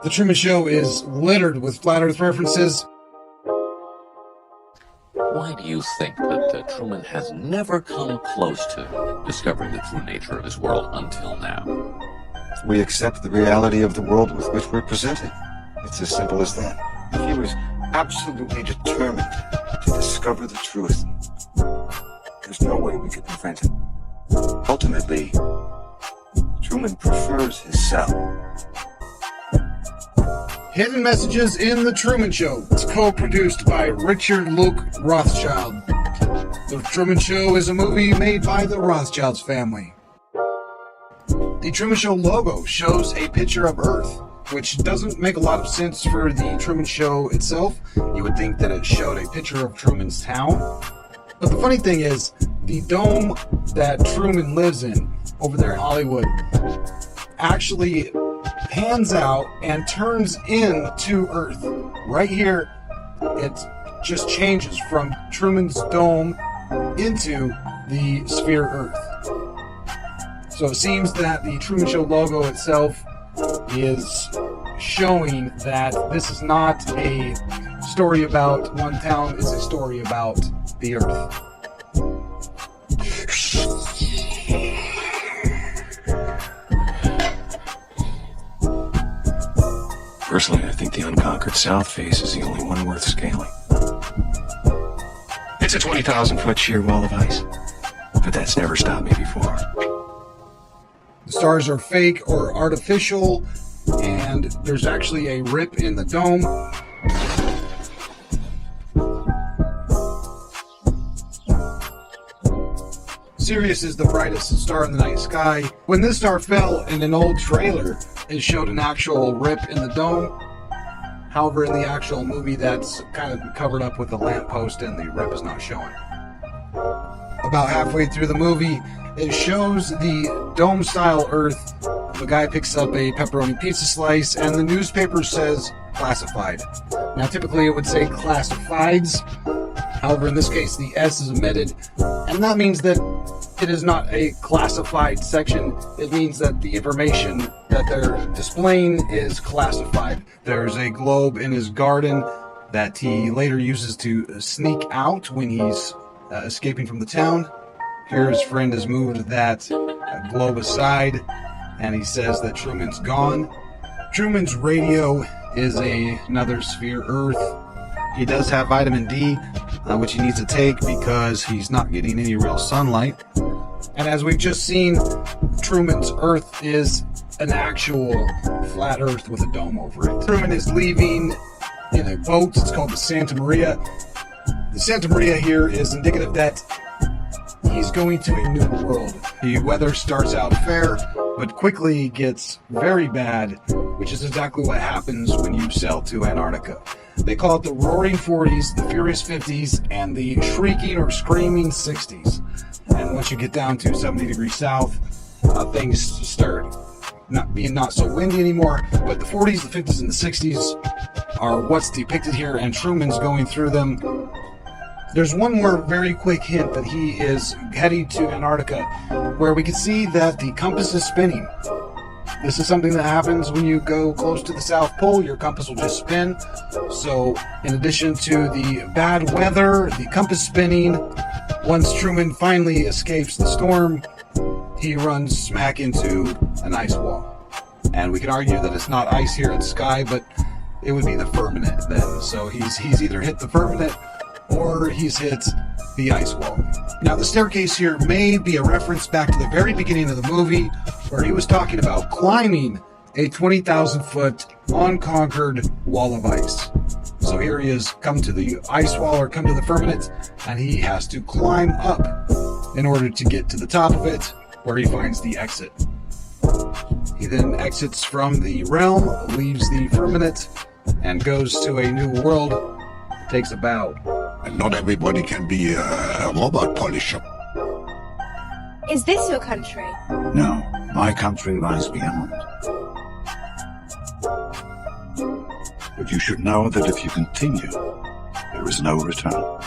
The Truman Show is littered with flat Earth references. Why do you think that Truman has never come close to discovering the true nature of his world until now? We accept the reality of the world with which we're presented. It's as simple as that. He was absolutely determined to discover the truth. There's no way we could prevent him. Ultimately, Truman prefers his cell. Hidden Messages in The Truman Show. It's co-produced by Richard Luke Rothschild. The Truman Show is a movie made by the Rothschilds family. The Truman Show logo shows a picture of Earth, which doesn't make a lot of sense for the Truman Show itself. You would think that it showed a picture of Truman's town. But the funny thing is, the dome that Truman lives in over there in Hollywood actually pans out and turns into Earth. Right here, it just changes from Truman's dome into the sphere Earth. So it seems that the Truman Show logo itself is showing that this is not a story about one town, it's a story about the Earth. Personally, I think the unconquered South face is the only one worth scaling. It's a 20,000-foot sheer wall of ice, but that's never stopped me before. The stars are fake or artificial, and there's actually a rip in the dome. Sirius is the brightest star in the night sky. When this star fell in an old trailer, it showed an actual rip in the dome. However, in the actual movie, that's kind of covered up with a lamppost and the rip is not showing. About halfway through the movie, it shows the dome-style Earth. The guy picks up a pepperoni pizza slice and the newspaper says classified. Now, typically it would say classifieds. However, in this case, the S is omitted, and that means that it is not a classified section. It means that the information that they're displaying is classified. There's a globe in his garden that he later uses to sneak out when he's escaping from the town. Here his friend has moved that globe aside, and he says that Truman's gone. Truman's radio is another sphere Earth. He does have vitamin D, which he needs to take because he's not getting any real sunlight. And as we've just seen, Truman's Earth is an actual flat Earth with a dome over it. Truman is leaving in a boat. It's called the Santa Maria. The Santa Maria here is indicative that he's going to a new world. The weather starts out fair, but quickly gets very bad, which is exactly what happens when you sail to Antarctica. They call it the Roaring 40s, the Furious 50s, and the Shrieking or Screaming 60s. And once you get down to 70 degrees south, things start not so windy anymore. But the 40s, the 50s, and the 60s are what's depicted here, and Truman's going through them. There's one more very quick hint that he is heading to Antarctica, where we can see that the compass is spinning. This is something that happens when you go close to the South Pole. Your compass will just spin. So, in addition to the bad weather, the compass spinning, once Truman finally escapes the storm, he runs smack into an ice wall. And we can argue that it's not ice here in the sky, but it would be the firmament then. So he's either hit the firmament or he's hit the ice wall. Now, the staircase here may be a reference back to the very beginning of the movie, where he was talking about climbing a 20,000-foot unconquered wall of ice. So here he is, come to the ice wall or come to the firmament, and he has to climb up in order to get to the top of it, where he finds the exit. He then exits from the realm, leaves the firmament, and goes to a new world, takes a bow. And not everybody can be a robot polisher. Is this your country? No, my country lies beyond. But you should know that if you continue, there is no return.